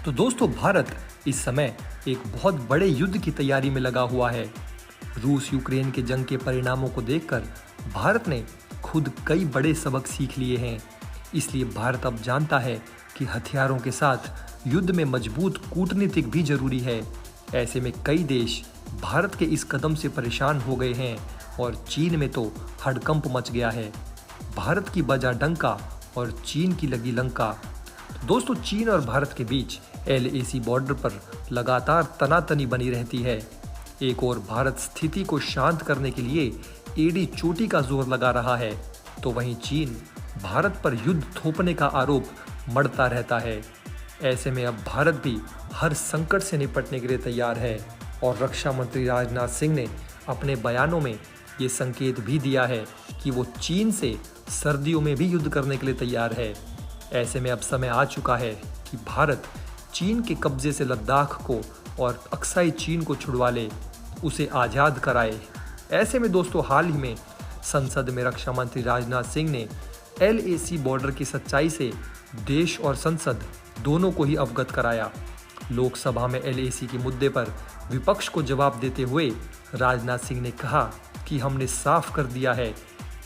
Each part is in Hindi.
तो दोस्तों भारत इस समय एक बहुत बड़े युद्ध की तैयारी में लगा हुआ है। रूस यूक्रेन के जंग के परिणामों को देखकर भारत ने खुद कई बड़े सबक सीख लिए हैं। इसलिए भारत अब जानता है कि हथियारों के साथ युद्ध में मजबूत कूटनीतिक भी जरूरी है। ऐसे में कई देश भारत के इस कदम से परेशान हो गए हैं और चीन में तो हड़कंप मच गया है। भारत की बजा डंका और चीन की लगी लंका। दोस्तों चीन और भारत के बीच LAC बॉर्डर पर लगातार तनातनी बनी रहती है। एक और भारत स्थिति को शांत करने के लिए एड़ी चोटी का जोर लगा रहा है, तो वहीं चीन भारत पर युद्ध थोपने का आरोप मढ़ता रहता है। ऐसे में अब भारत भी हर संकट से निपटने के लिए तैयार है और रक्षा मंत्री राजनाथ सिंह ने अपने बयानों में ये संकेत भी दिया है कि वो चीन से सर्दियों में भी युद्ध करने के लिए तैयार है। ऐसे में अब समय आ चुका है कि भारत चीन के कब्जे से लद्दाख को और अक्साई चीन को छुड़वा ले, उसे आज़ाद कराए। ऐसे में दोस्तों हाल ही में संसद में रक्षा मंत्री राजनाथ सिंह ने LAC बॉर्डर की सच्चाई से देश और संसद दोनों को ही अवगत कराया। लोकसभा में LAC के मुद्दे पर विपक्ष को जवाब देते हुए राजनाथ सिंह ने कहा कि हमने साफ कर दिया है,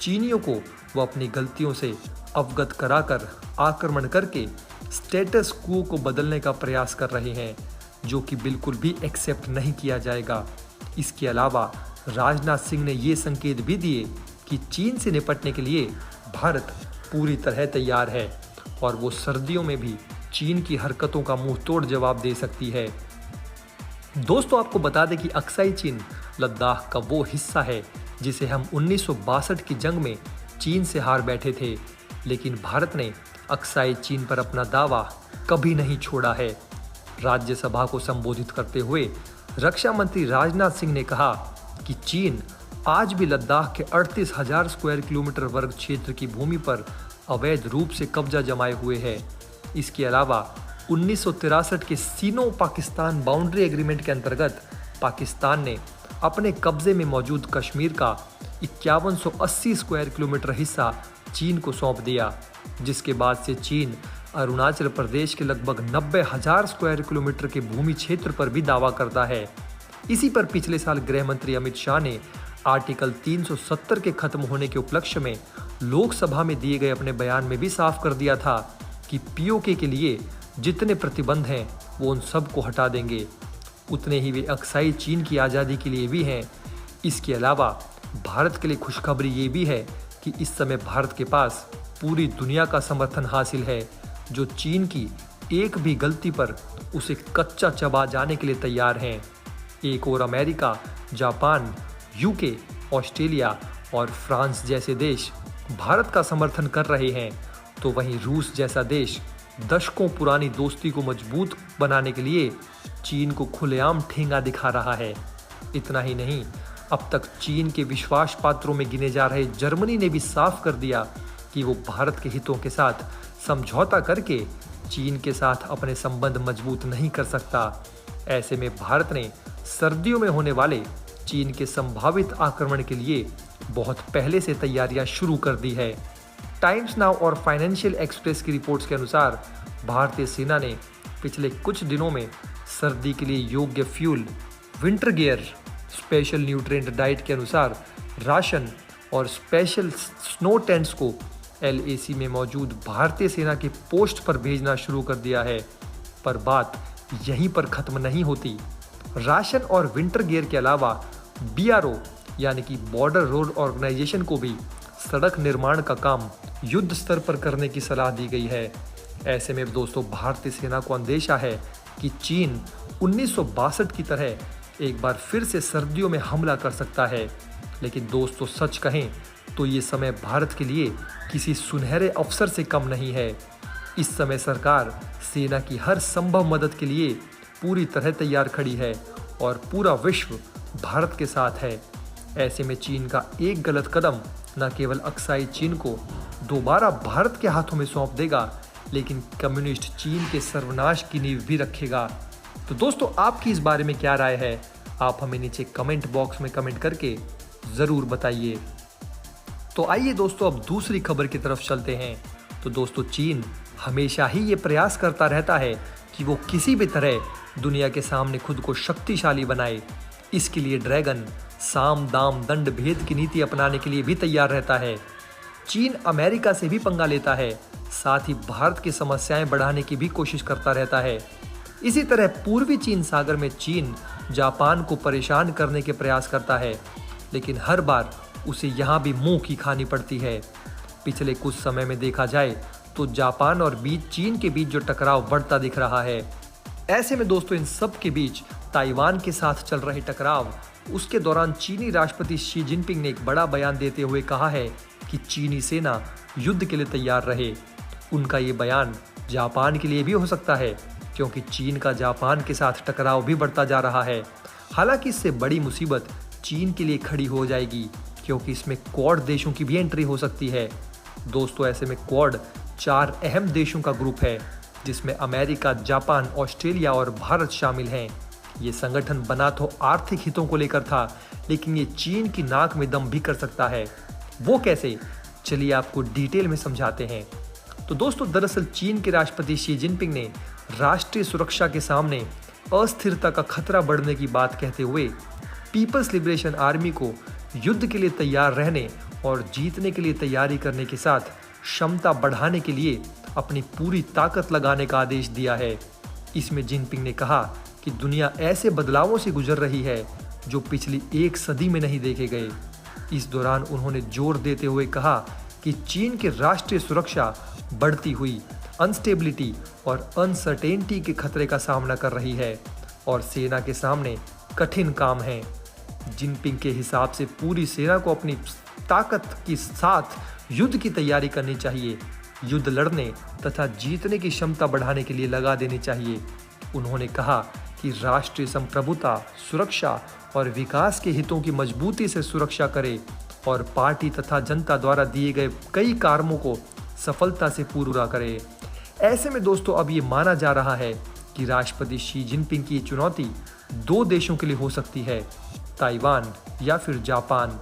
चीनियों को वो अपनी गलतियों से अवगत कराकर आक्रमण करके स्टेटस क्वो को बदलने का प्रयास कर रहे हैं, जो कि बिल्कुल भी एक्सेप्ट नहीं किया जाएगा। इसके अलावा राजनाथ सिंह ने ये संकेत भी दिए कि चीन से निपटने के लिए भारत पूरी तरह तैयार है और वो सर्दियों में भी चीन की हरकतों का मुंह तोड़ जवाब दे सकती है। दोस्तों आपको बता दें कि अक्साई चीन लद्दाख का वो हिस्सा है जिसे हम 1962 की जंग में चीन से हार बैठे थे, लेकिन भारत ने अक्साई चीन पर अपना दावा कभी नहीं छोड़ा है। राज्यसभा को संबोधित करते हुए रक्षा मंत्री राजनाथ सिंह ने कहा कि चीन आज भी लद्दाख के 38,000 स्क्वायर किलोमीटर वर्ग क्षेत्र की भूमि पर अवैध रूप से कब्जा जमाए हुए है। इसके अलावा 1963 के सीनो पाकिस्तान बाउंड्री एग्रीमेंट के अंतर्गत पाकिस्तान ने अपने कब्जे में मौजूद कश्मीर का 5180 स्क्वायर किलोमीटर हिस्सा चीन को सौंप दिया, जिसके बाद से चीन अरुणाचल प्रदेश के लगभग 90,000 स्क्वायर किलोमीटर के भूमि क्षेत्र पर भी दावा करता है। इसी पर पिछले साल गृह मंत्री अमित शाह ने आर्टिकल 370 के खत्म होने के उपलक्ष्य में लोकसभा में दिए गए अपने बयान में भी साफ कर दिया था कि POK के लिए जितने प्रतिबंध हैं वो उन सब को हटा देंगे, उतने ही वे अक्साई चीन की आज़ादी के लिए भी हैं। इसके अलावा भारत के लिए खुशखबरी ये भी है कि इस समय भारत के पास पूरी दुनिया का समर्थन हासिल है, जो चीन की एक भी गलती पर उसे कच्चा चबा जाने के लिए तैयार हैं। एक और अमेरिका, जापान, UK, ऑस्ट्रेलिया और फ्रांस जैसे देश भारत का समर्थन कर रहे हैं, तो वहीं रूस जैसा देश दशकों पुरानी दोस्ती को मजबूत बनाने के लिए चीन को खुलेआम ठेंगा दिखा रहा है। इतना ही नहीं, अब तक चीन के विश्वास पात्रों में गिने जा रहे जर्मनी ने भी साफ कर दिया कि वो भारत के हितों के साथ समझौता करके चीन के साथ अपने संबंध मजबूत नहीं कर सकता। ऐसे में भारत ने सर्दियों में होने वाले चीन के संभावित आक्रमण के लिए बहुत पहले से तैयारियां शुरू कर दी है। टाइम्स नाउ और फाइनेंशियल एक्सप्रेस की रिपोर्ट्स के अनुसार भारतीय सेना ने पिछले कुछ दिनों में सर्दी के लिए योग्य fuel, winter gear, special nutrient diet के अनुसार राशन और स्पेशल स्नो टेंट्स को LAC में मौजूद भारतीय सेना के पोस्ट पर भेजना शुरू कर दिया है। पर बात यहीं पर खत्म नहीं होती। राशन और विंटर गियर के अलावा BRO यानी कि बॉर्डर रोड ऑर्गेनाइजेशन को भी सड़क निर्माण का काम युद्ध स्तर पर करने की सलाह दी गई है। ऐसे में दोस्तों भारतीय सेना को अंदेशा है कि चीन 1962 की तरह एक बार फिर से सर्दियों में हमला कर सकता है। लेकिन दोस्तों सच कहें तो ये समय भारत के लिए किसी सुनहरे अवसर से कम नहीं है। इस समय सरकार सेना की हर संभव मदद के लिए पूरी तरह तैयार खड़ी है और पूरा विश्व भारत के साथ है। ऐसे में चीन का एक गलत कदम न केवल अक्साई चीन को दोबारा भारत के हाथों में सौंप देगा, लेकिन कम्युनिस्ट चीन के सर्वनाश की नींव भी रखेगा। तो दोस्तों आपकी इस बारे में क्या राय है, आप हमें नीचे कमेंट बॉक्स में कमेंट करके ज़रूर बताइए। तो आइए दोस्तों अब दूसरी खबर की तरफ चलते हैं। तो दोस्तों चीन हमेशा ही ये प्रयास करता रहता है कि वो किसी भी तरह दुनिया के सामने खुद को शक्तिशाली बनाए। इसके लिए ड्रैगन साम दाम दंड भेद की नीति अपनाने के लिए भी तैयार रहता है। चीन अमेरिका से भी पंगा लेता है, साथ ही भारत की समस्याएं बढ़ाने की भी कोशिश करता रहता है। इसी तरह पूर्वी चीन सागर में चीन जापान को परेशान करने के प्रयास करता है, लेकिन हर बार उसे यहाँ भी मुंह की खानी पड़ती है। पिछले कुछ समय में देखा जाए तो जापान और चीन के बीच जो टकराव बढ़ता दिख रहा है। ऐसे में दोस्तों इन सब के बीच ताइवान के साथ चल रहे टकराव, उसके दौरान चीनी राष्ट्रपति शी जिनपिंग ने एक बड़ा बयान देते हुए कहा है कि चीनी सेना युद्ध के लिए तैयार रहे। उनका ये बयान जापान के लिए भी हो सकता है, क्योंकि चीन का जापान के साथ टकराव भी बढ़ता जा रहा है। हालांकि इससे बड़ी मुसीबत चीन के लिए खड़ी हो जाएगी, क्योंकि इसमें क्वाड देशों की भी एंट्री हो सकती है। दोस्तों ऐसे में क्वाड 4 अहम देशों का ग्रुप है, जिसमें अमेरिका, जापान, ऑस्ट्रेलिया और भारत शामिल हैं। ये संगठन बना तो आर्थिक हितों को लेकर था, लेकिन ये चीन की नाक में दम भी कर सकता है। वो कैसे, चलिए आपको डिटेल में समझाते हैं। तो दोस्तों दरअसल चीन के राष्ट्रपति शी जिनपिंग ने राष्ट्रीय सुरक्षा के सामने अस्थिरता का खतरा बढ़ने की बात कहते हुए पीपल्स लिबरेशन आर्मी को युद्ध के लिए तैयार रहने और जीतने के लिए तैयारी करने के साथ क्षमता बढ़ाने के लिए अपनी पूरी ताकत लगाने का आदेश दिया है। इसमें जिनपिंग ने कहा कि दुनिया ऐसे बदलावों से गुजर रही है जो पिछली 1 सदी में नहीं देखे गए। इस दौरान उन्होंने जोर देते हुए कहा कि चीन की राष्ट्रीय सुरक्षा बढ़ती हुई अनस्टेबिलिटी और अनसर्टेनिटी के खतरे का सामना कर रही है और सेना के सामने कठिन काम है। जिनपिंग के हिसाब से पूरी सेना को अपनी ताकत के साथ युद्ध की तैयारी करनी चाहिए, युद्ध लड़ने तथा जीतने की क्षमता बढ़ाने के लिए लगा देनी चाहिए। उन्होंने कहा कि राष्ट्रीय संप्रभुता, सुरक्षा और विकास के हितों की मजबूती से सुरक्षा करे और पार्टी तथा जनता द्वारा दिए गए कई कार्यों को सफलता से पूरा करे। ऐसे में दोस्तों अब ये माना जा रहा है कि राष्ट्रपति शी जिनपिंग की चुनौती 2 देशों के लिए हो सकती है, ताइवान या फिर जापान।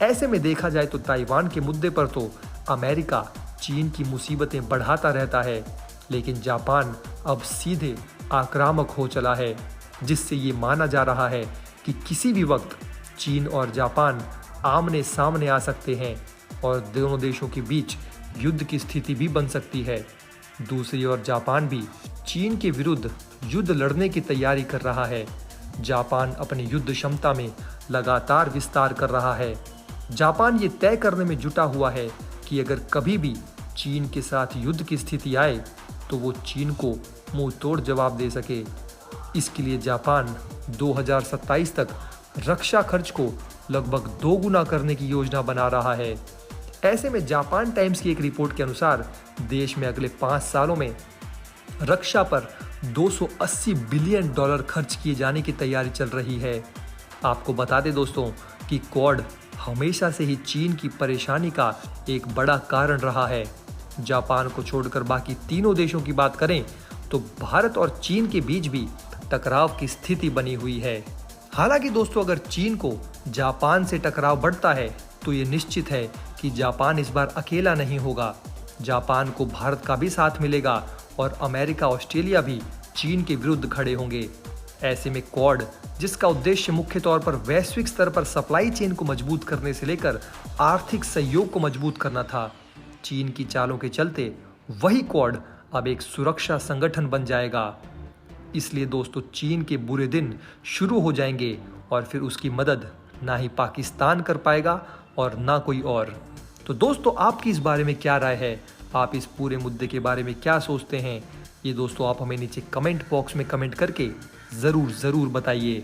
ऐसे में देखा जाए तो ताइवान के मुद्दे पर तो अमेरिका चीन की मुसीबतें बढ़ाता रहता है, लेकिन जापान अब सीधे आक्रामक हो चला है, जिससे ये माना जा रहा है कि किसी भी वक्त चीन और जापान आमने सामने आ सकते हैं और दोनों देशों के बीच युद्ध की स्थिति भी बन सकती है। दूसरी ओर जापान भी चीन के विरुद्ध युद्ध लड़ने की तैयारी कर रहा है। जापान अपनी युद्ध क्षमता में लगातार विस्तार कर रहा है। जापान ये तय करने में जुटा हुआ है कि अगर कभी भी चीन के साथ युद्ध की स्थिति आए तो वो चीन को मुंह तोड़ जवाब दे सके। इसके लिए जापान 2027 तक रक्षा खर्च को लगभग 2 गुना करने की योजना बना रहा है। ऐसे में जापान टाइम्स की एक रिपोर्ट के अनुसार देश में अगले 5 सालों में रक्षा पर $280 बिलियन खर्च किए जाने की तैयारी चल रही है। आपको बता दें दोस्तों कि क्वाड हमेशा से ही चीन की परेशानी का एक बड़ा कारण रहा है। जापान को छोड़कर बाकी तीनों देशों की बात करें तो भारत और चीन के बीच भी टकराव की स्थिति बनी हुई है। हालांकि दोस्तों अगर चीन को जापान से टकराव बढ़ता है तो ये निश्चित है कि जापान इस बार अकेला नहीं होगा। जापान को भारत का भी साथ मिलेगा और अमेरिका, ऑस्ट्रेलिया भी चीन के विरुद्ध खड़े होंगे। ऐसे में क्वाड, जिसका उद्देश्य मुख्य तौर पर वैश्विक स्तर पर सप्लाई चेन को मजबूत करने से लेकर आर्थिक सहयोग को मजबूत करना था, चीन की चालों के चलते वही क्वाड अब एक सुरक्षा संगठन बन जाएगा। इसलिए दोस्तों चीन के बुरे दिन शुरू हो जाएंगे और फिर उसकी मदद ना ही पाकिस्तान कर पाएगा और ना कोई और। तो दोस्तों आपकी इस बारे में क्या राय है? आप इस पूरे मुद्दे के बारे में क्या सोचते हैं? ये दोस्तों आप हमें नीचे कमेंट बॉक्स में कमेंट करके ज़रूर बताइए।